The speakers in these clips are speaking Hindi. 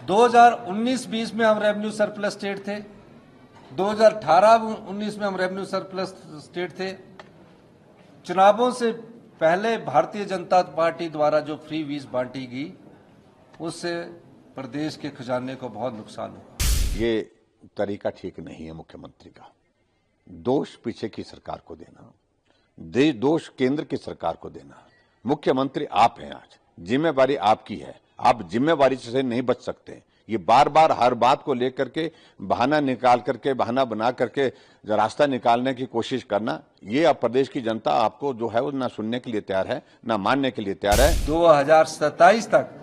2019-20 में हम रेवेन्यू सरप्लस स्टेट थे, 2018-19 में हम रेवेन्यू सरप्लस स्टेट थे। चुनावों से पहले भारतीय जनता पार्टी द्वारा जो फ्री वीज बांटी गई, उससे प्रदेश के खजाने को बहुत नुकसान हुआ। ये तरीका ठीक नहीं है मुख्यमंत्री का। दोष पीछे की सरकार को देना, दोष केंद्र की सरकार को देना। मुख्यमंत्री आप हैं, आज जिम्मेवारी आपकी है, आप जिम्मेवारी से नहीं बच सकते। ये बार बार हर बात को लेकर के बहाना निकाल करके, बहाना बना करके रास्ता निकालने की कोशिश करना, ये अब प्रदेश की जनता आपको जो है वो ना सुनने के लिए तैयार है, ना मानने के लिए तैयार है। 2027 तक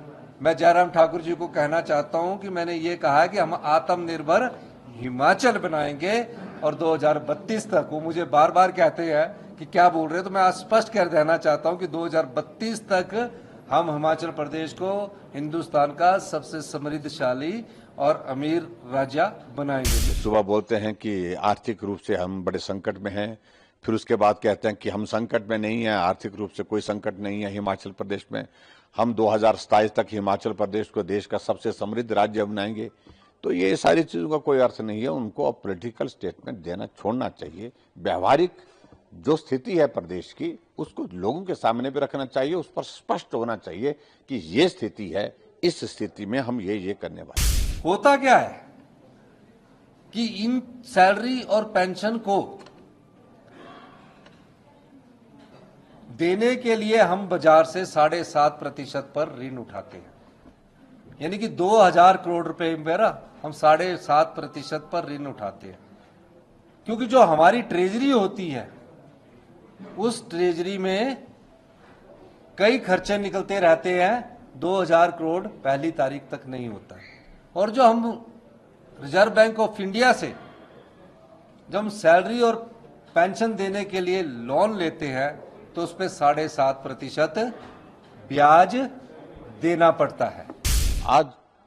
मैं जयराम ठाकुर जी को कहना चाहता हूं कि मैंने ये कहा है कि हम आत्मनिर्भर हिमाचल बनाएंगे, और 2032 तक, वो मुझे बार बार कहते हैं कि क्या बोल रहे हैं, तो मैं आज स्पष्ट कर देना चाहता हूं कि 2032 तक हम हिमाचल प्रदेश को हिंदुस्तान का सबसे समृद्धशाली और अमीर राज्य बनाएंगे। सुबह बोलते हैं कि आर्थिक रूप से हम बड़े संकट में हैं, फिर उसके बाद कहते हैं कि हम संकट में नहीं हैं, आर्थिक रूप से कोई संकट नहीं है हिमाचल प्रदेश में, हम 2027 तक हिमाचल प्रदेश को देश का सबसे समृद्ध राज्य बनाएंगे। तो ये सारी चीजों का कोई अर्थ नहीं है। उनको अब पॉलिटिकल स्टेटमेंट देना छोड़ना चाहिए। व्यवहारिक जो स्थिति है प्रदेश की, उसको लोगों के सामने भी रखना चाहिए, उस पर स्पष्ट होना चाहिए कि ये स्थिति है, इस स्थिति में हम ये करने वाले। होता क्या है कि इन सैलरी और पेंशन को देने के लिए हम बाजार से 7.5% पर ऋण उठाते हैं, यानी कि 2000 करोड़ रुपए मेरा हम 7.5% पर ऋण उठाते हैं, क्योंकि जो हमारी ट्रेजरी होती है, उस ट्रेजरी में कई खर्चे निकलते रहते हैं, 2000 करोड़ पहली तारीख तक नहीं होता। और जो हम रिजर्व बैंक ऑफ इंडिया से जब हम सैलरी और पेंशन देने के लिए लोन लेते हैं, तो उस पर 7.5% ब्याज देना पड़ता है। आज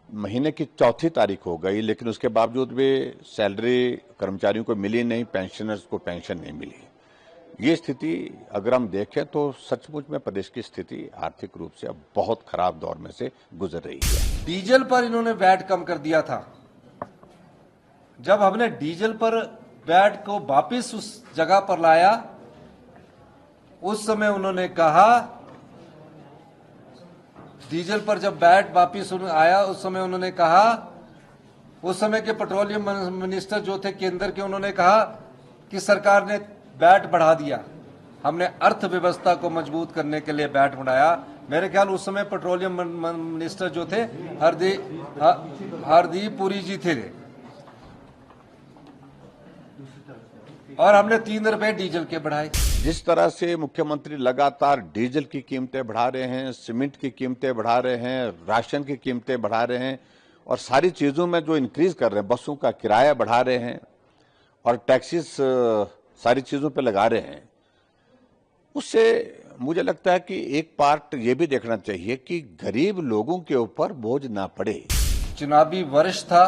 महीने की 4थी तारीख हो गई, लेकिन उसके बावजूद भी सैलरी कर्मचारियों को मिली नहीं, पेंशनर्स को पेंशन नहीं मिली। ये स्थिति अगर हम देखें तो सचमुच में प्रदेश की स्थिति आर्थिक रूप से अब बहुत खराब दौर में से गुजर रही है। डीजल पर इन्होंने वैट कम कर दिया था। जब हमने डीजल पर वैट को वापस उस जगह पर लाया, उस समय उन्होंने कहा, डीजल पर जब वैट वापस आया, उस समय उन्होंने कहा, उस समय के पेट्रोलियम मिनिस्टर जो थे केंद्र के, उन्होंने कहा कि सरकार ने वैट बढ़ा दिया, हमने अर्थव्यवस्था को मजबूत करने के लिए वैट बढ़ाया। मेरे ख्याल उस समय पेट्रोलियम मिनिस्टर जो थे हरदीप पुरी जी थे, और हमने 3 रुपए डीजल के बढ़ाए। जिस तरह से मुख्यमंत्री लगातार डीजल की कीमतें बढ़ा रहे हैं, सीमेंट की कीमतें बढ़ा रहे हैं, राशन की कीमतें बढ़ा रहे हैं, और सारी चीजों में जो इंक्रीज कर रहे हैं, बसों का किराया बढ़ा रहे हैं और टैक्सेस सारी चीजों पे लगा रहे हैं, उससे मुझे लगता है कि एक पार्ट ये भी देखना चाहिए कि गरीब लोगों के ऊपर बोझ ना पड़े। चुनावी वर्ष था,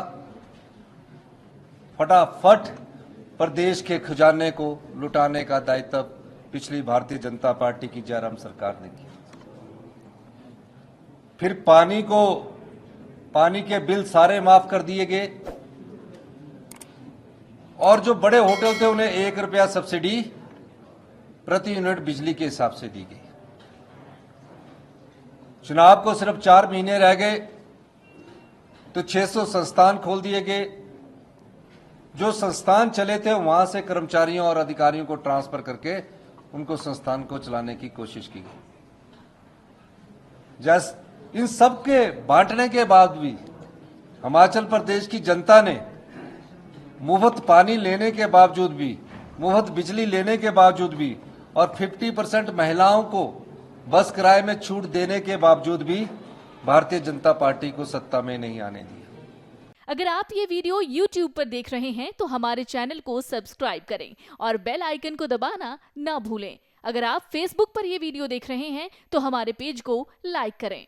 फटाफट प्रदेश के खजाने को लुटाने का दायित्व पिछली भारतीय जनता पार्टी की जयराम सरकार ने किया। फिर पानी के बिल सारे माफ कर दिए गए, और जो बड़े होटल थे उन्हें 1 रुपया सब्सिडी प्रति यूनिट बिजली के हिसाब से दी गई। चुनाव को सिर्फ 4 महीने रह गए तो 600 संस्थान खोल दिए गए। जो संस्थान चले थे वहां से कर्मचारियों और अधिकारियों को ट्रांसफर करके उनको संस्थान को चलाने की कोशिश की गई। इन सब के बांटने के बाद भी हिमाचल प्रदेश की जनता ने मुफ्त पानी लेने के बावजूद भी, मुफ्त बिजली लेने के बावजूद भी, और 50% महिलाओं को बस किराए में छूट देने के बावजूद भी भारतीय जनता पार्टी को सत्ता में नहीं आने दिया। अगर आप ये वीडियो YouTube पर देख रहे हैं तो हमारे चैनल को सब्सक्राइब करें और बेल आइकन को दबाना ना भूलें। अगर आप Facebook पर ये वीडियो देख रहे हैं तो हमारे पेज को लाइक करें।